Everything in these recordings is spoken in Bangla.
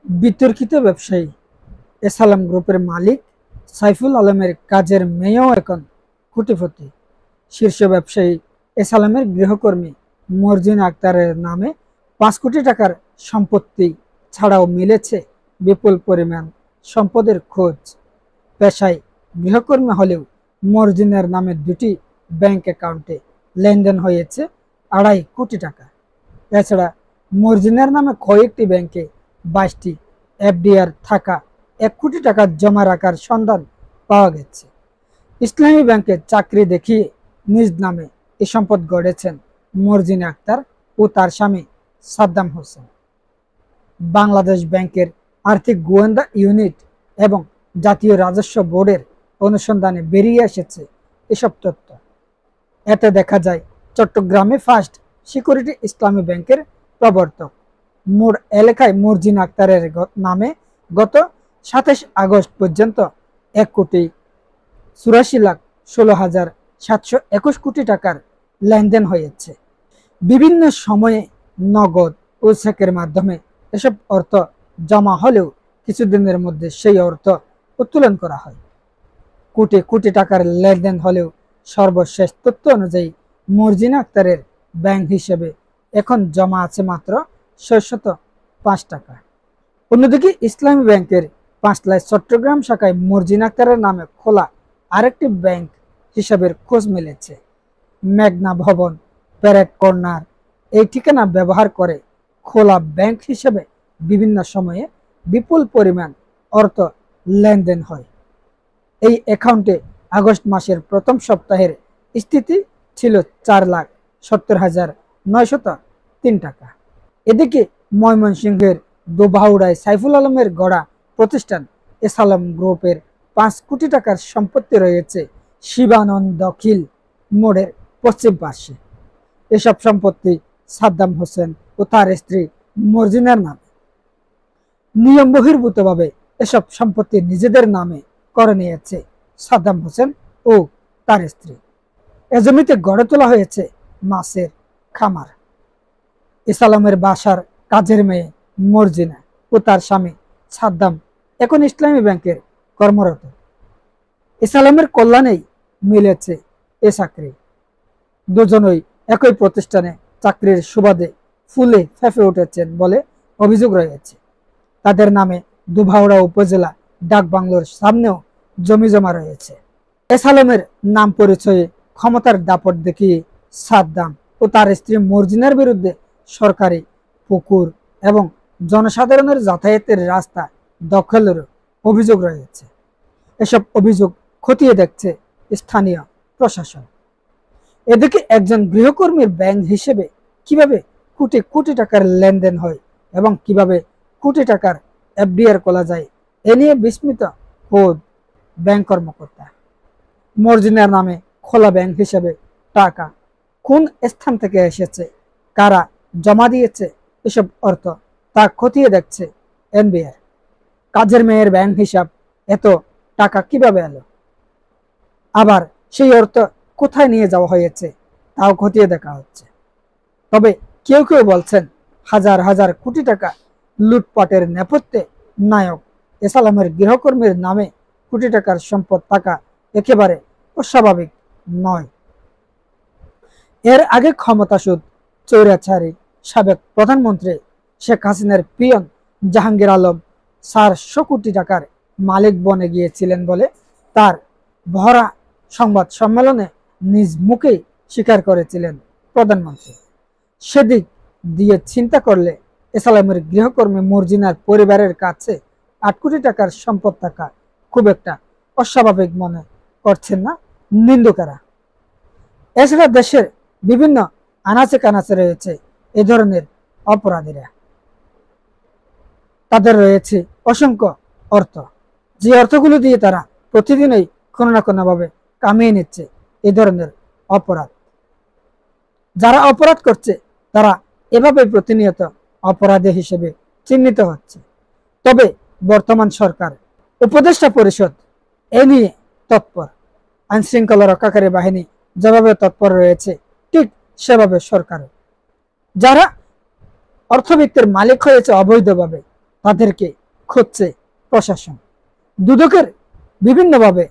বিতর্কিত ব্যবসায়ী এসালাম গ্রুপের মালিক সাইফুল আলমের কাজের মেয়েও এখন কোটিপতি। শীর্ষ ব্যবসায়ী এসালামের গৃহকর্মী মর্জিনা আক্তারের নামে 5 কোটি টাকার সম্পত্তি ছাড়াও মিলেছে বিপুল পরিমাণ সম্পদের খোঁজ। পেশায় গৃহকর্মী হলেও মর্জিনার নামে 2টি ব্যাংক অ্যাকাউন্টে লেনদেন হয়েছে 2.5 কোটি টাকা। এছাড়া মর্জিনার নামে কয়েকটি ব্যাংকে 22টি এফডিআর থাকা 1 কোটি টাকা জমা রাখার সন্ধান পাওয়া গেছে। ইসলামী ব্যাংকে চাকরি দেখিয়ে নিজ নামে এই সম্পদ গড়েছেন মর্জিনা আক্তার ও তার স্বামী সাদ্দাম হোসেন। বাংলাদেশ ব্যাংকের আর্থিক গোয়েন্দা ইউনিট এবং জাতীয় রাজস্ব বোর্ডের অনুসন্ধানে বেরিয়ে এসেছে এসব তথ্য। এতে দেখা যায় চট্টগ্রামে ফার্স্ট সিকিউরিটি ইসলামী ব্যাংকের প্রবর্তক মোড় এলাকায় মর্জিনা আক্তারের নামে গত 27 আগস্ট পর্যন্ত 1,84,16,721 কোটি টাকার লেনদেন হয়েছে। বিভিন্ন সময়ে নগদ ও চেকের মাধ্যমে এসব অর্থ জমা হলেও কিছুদিনের মধ্যে সেই অর্থ উত্তোলন করা হয়। কোটি কোটি টাকার লেনদেন হলেও সর্বশেষ তথ্য অনুযায়ী মর্জিনা আক্তারের ব্যাংক হিসেবে এখন জমা আছে মাত্র 605 টাকা। অন্যদিকে ইসলামী ব্যাংকের 5 লাখ চট্টগ্রাম শাখায় মর্জিনা আক্তারের নামে খোলা আরেকটি ব্যাংক হিসাবের খোঁজ মিলেছে। মেঘনা ভবন, প্যারেড কর্নার এই ঠিকানা ব্যবহার করে খোলা ব্যাংক হিসেবে বিভিন্ন সময়ে বিপুল পরিমাণ অর্থ লেনদেন হয়। এই অ্যাকাউন্টে আগস্ট মাসের প্রথম সপ্তাহের স্থিতি ছিল 4,70,903 টাকা। এদিকে ময়মনসিংহের দোবাউড়ায় সাইফুল আলমের গড়া প্রতিষ্ঠান এসালাম গ্রুপের 5 কোটি টাকার সম্পত্তি রয়েছে শিবানন্দ খিল মোড়ের পশ্চিম পাশে। এসব সম্পত্তি সাদ্দাম হোসেন ও তার স্ত্রী মর্জিনার নামে। নিয়ম বহির্ভূতভাবে এসব সম্পত্তি নিজেদের নামে করে নিয়েছে সাদ্দাম হোসেন ও তার স্ত্রী। এ জমিতে গড়ে তোলা হয়েছে মাছের খামার। এসালামের বাসার কাজের মেয়ে মর্জিনা ও তার স্বামী সাদ্দাম এখন ইসলামী ব্যাংকের কর্মরত। এসালামের কল্যাণেই মিলেছে এ চাকরি। দুজনই একই প্রতিষ্ঠানে চাকরির সুবাদে ফুলে ফেঁপে উঠেছেন বলে অভিযোগ রয়েছে। তাদের নামে দুভাউড়া উপজেলা ডাক বাংলোর সামনেও জমি জমা রয়েছে। এসালামের নাম পরিচয়ে ক্ষমতার দাপট দেখিয়ে সাদ্দাম ও তার স্ত্রী মর্জিনার বিরুদ্ধে সরকারি পুকুর এবং জনসাধারণের যাতায়াতের রাস্তা দখলের অভিযোগ রয়েছে। এসব অভিযোগ খতিয়ে দেখছে স্থানীয় প্রশাসন। এদিকে একজন গৃহকর্মীর ব্যাংক হিসেবে কিভাবে কোটি কোটি টাকার লেনদেন হয় এবং কিভাবে কোটি টাকার এফডিআর খোলা যায় এ নিয়ে বিস্মিত খোদ ব্যাংক কর্মকর্তা। মর্জিনার নামে খোলা ব্যাংক হিসেবে টাকা কোন স্থান থেকে এসেছে, কারা জমা দিয়েছে এসব অর্থ তা খতিয়ে দেখছে এনবিআর। কাজের মেয়ের ব্যাংক হিসাব এত টাকা কিভাবে এলো, আবার সেই অর্থ কোথায় নিয়ে যাওয়া হয়েছে তাও খতিয়ে দেখা হচ্ছে। তবে কেউ কেউ বলছেন হাজার হাজার কোটি টাকা লুটপাটের নেপথ্যে নায়ক এসালামের গৃহকর্মীর নামে কোটি টাকার সম্পদ থাকা একেবারে অস্বাভাবিক নয়। এর আগে ক্ষমতাসূদ চৈরাচারী সাবেক প্রধানমন্ত্রী শেখ হাসিনার পিয়ন জাহাঙ্গীর আলম 400 কোটি টাকার মালিক বনে গিয়েছিলেন বলে তার ভরা সংবাদ সম্মেলনে নিজ মুখেই স্বীকার করেছিলেন প্রধানমন্ত্রী। সেদিক দিয়ে চিন্তা করলে এসালামের গৃহকর্মী মর্জিনার পরিবারের কাছে 8 কোটি টাকার সম্পদ থাকা খুব একটা অস্বাভাবিক মনে করছেন না নিন্দুকেরা। এছাড়া দেশের বিভিন্ন আনাচে কানাচে রয়েছে এ ধরনের অপরাধীরা। তাদের রয়েছে অসংখ্য অর্থ, যে অর্থগুলো দিয়ে তারা প্রতিদিনই কোনো না কোনোভাবে কামিয়ে নিচ্ছে এ ধরনের অপরাধ। যারা অপরাধ করছে তারা এভাবে প্রতিনিয়ত অপরাধী হিসেবে চিহ্নিত হচ্ছে। তবে বর্তমান সরকার, উপদেষ্টা পরিষদ এ নিয়ে তৎপর। আইন শৃঙ্খলা রক্ষাকারী বাহিনী যেভাবে তৎপর রয়েছে ঠিক সেভাবে সরকার, যারা অর্থবিত্তের মালিক হয়েছে অবৈধভাবে, তাদেরকে খুঁজছে প্রশাসন। দুদকের বিভিন্নভাবে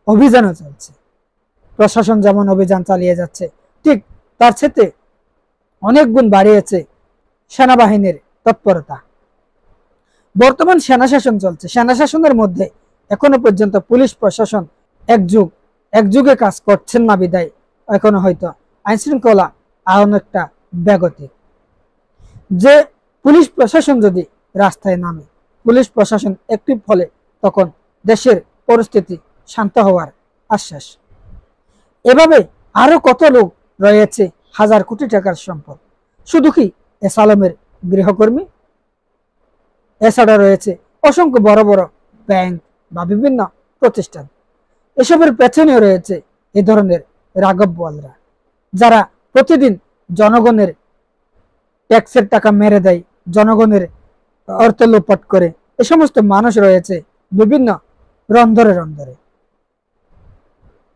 অভিযানও চলছে। প্রশাসন যেমন অভিযান চালিয়ে যাচ্ছে, ঠিক তার সাথে অনেক গুণ বাড়িয়েছে সেনাবাহিনীর তৎপরতা। বর্তমান সেনা শাসন চলছে। সেনা শাসনের মধ্যে এখনো পর্যন্ত পুলিশ প্রশাসন একযুগে কাজ করছেন না বিদায় এখনো হয়তো আইন শৃঙ্খলা অনেকটা ব্যাগতিক। যে পুলিশ প্রশাসন যদি রাস্তায় নামে, পুলিশ প্রশাসন অ্যাক্টিভ হলে তখন দেশের পরিস্থিতি শান্ত হওয়ার আশ্বাস। এভাবে আরো কত লোক রয়েছে হাজার কোটি টাকার সম্পদ। শুধু কি এস আলমের গৃহকর্মী? এছাড়া রয়েছে অসংখ্য বড় বড় ব্যাংক বা বিভিন্ন প্রতিষ্ঠান। এসবের পেছনেও রয়েছে এ ধরনের রাঘব বোয়ালরা, যারা প্রতিদিন জনগণের ট্যাক্সের টাকা মেরে দেয়, জনগণের অর্থ লোপাট করে। এ সমস্ত মানুষ রয়েছে বিভিন্ন রন্ধরে রন্ধরে।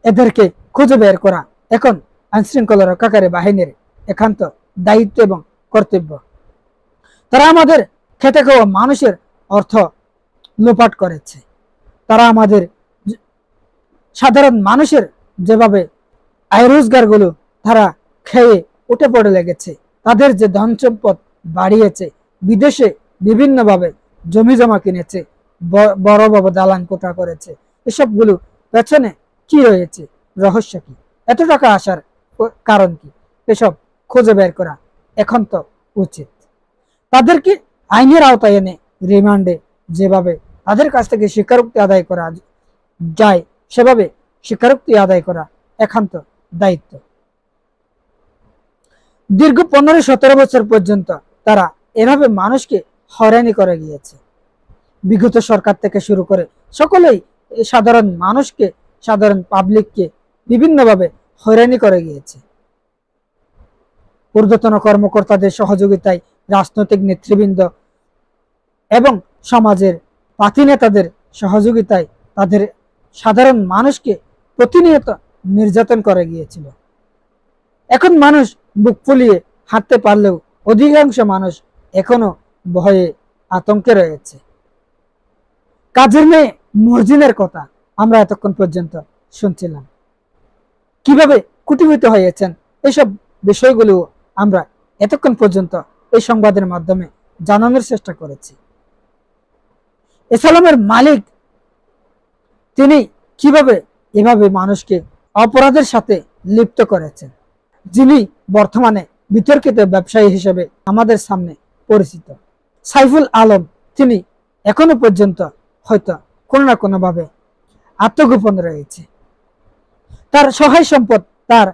এদেরকে খুঁজে বের করা এখন আইন শৃঙ্খলা রক্ষাকারী বাহিনীর একান্ত দায়িত্ব এবং কর্তব্য। তারা আমাদের খেটে খাওয়া মানুষের অর্থ লোপাট করেছে। তারা আমাদের সাধারণ মানুষের যেভাবে আয় রোজগার গুলো তারা খেয়ে উঠে পড়ে লেগেছে, তাদের যে ধন সম্পদ বাড়িয়েছে, বিদেশে বিভিন্নভাবে জমি জমা কিনেছে, বড় বড় দালান কোঠা করেছে, এসবগুলো পেছনে কি রয়েছে, রহস্য কি, এত টাকা আসার কারণ কি, এসব খুঁজে বের করা এখন তো উচিত। তাদেরকে আইনের আওতায় এনে রিমান্ডে যেভাবে তাদের কাছ থেকে স্বীকারোক্তি আদায় করা যায় সেভাবে স্বীকারোক্তি আদায় করা একান্ত দায়িত্ব। দীর্ঘ 15-17 বছর পর্যন্ত তারা এভাবে মানুষকে হয়রানি করে গিয়েছে। বিগত সরকার থেকে শুরু করে সকলেই সাধারণ মানুষকে, সাধারণ পাবলিককে বিভিন্নভাবে হয়রানি করে গিয়েছে। ঊর্ধ্বতন কর্মকর্তাদের সহযোগিতায় রাজনৈতিক নেতৃবৃন্দ এবং সমাজের পাতি নেতাদের সহযোগিতায় তাদের সাধারণ মানুষকে প্রতিনিয়ত নির্যাতন করে গিয়েছিল। এখন মানুষ বুক ফুলিয়ে হাঁটতে পারলেও অধিকাংশ মানুষ এখনো ভয়ে আতঙ্কে রয়েছে। কাজের মেয়ে মর্জিনের কথা আমরা এতক্ষণ পর্যন্ত শুনছিলাম, কিভাবে কুটিপতি হয়েছেন, এসব বিষয়গুলো আমরা এতক্ষণ পর্যন্ত এই সংবাদের মাধ্যমে জানানোর চেষ্টা করেছি। এস আলমের মালিক তিনি কিভাবে এভাবে মানুষকে অপরাধের সাথে লিপ্ত করেছেন, যিনি বর্তমানে বিতর্কিত ব্যবসায়ী হিসেবে আমাদের সামনে পরিচিত সাইফুল আলম, তিনি এখনো পর্যন্ত হয়তো কোনো না কোনো ভাবে আত্মগোপন রয়েছে। তার সহায় সম্পদ, তার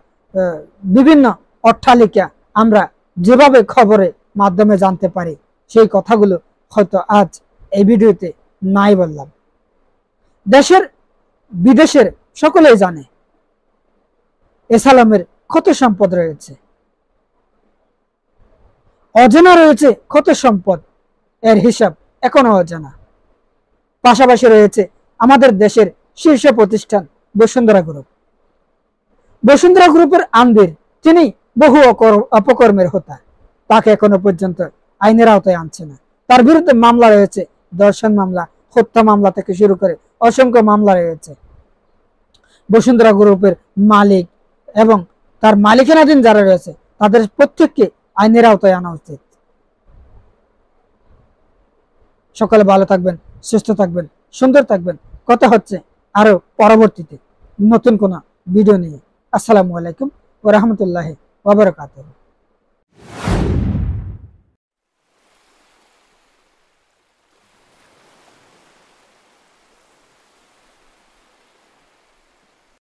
বিভিন্ন অট্টালিকা আমরা যেভাবে খবরের মাধ্যমে জানতে পারি, সেই কথাগুলো হয়তো আজ এই ভিডিওতে নাই বললাম। দেশের বিদেশের সকলেই জানে এস আলমের কত সম্পদ রয়েছে, অজানা রয়েছে কত সম্পদ, এর হিসাব এখনো অজানা। পাশাপাশি রয়েছে আমাদের দেশের শীর্ষ প্রতিষ্ঠান বসুন্ধরা গ্রুপ। বসুন্ধরা গ্রুপের আমির, তিনি বহু অপকর্মের হোতা, তাকে এখনো পর্যন্ত আইনের আওতায় আনছে না। তার বিরুদ্ধে মামলা রয়েছে, ধর্ষণ মামলা, হত্যা মামলা থেকে শুরু করে অসংখ্য মামলা রয়েছে। বসুন্ধরা গ্রুপের মালিক এবং তার মালিকানাধীন যারা রয়েছে তাদের প্রত্যেককে আইনের আওতায় আনা উচিত। সকলে ভালো থাকবেন, সুস্থ থাকবেন, সুন্দর থাকবেন। কথা হচ্ছে আরো পরবর্তীতে নতুন কোন ভিডিও নিয়ে। আসসালামু আলাইকুম ওয়া রাহমাতুল্লাহি ওয়া বারাকাতুহু।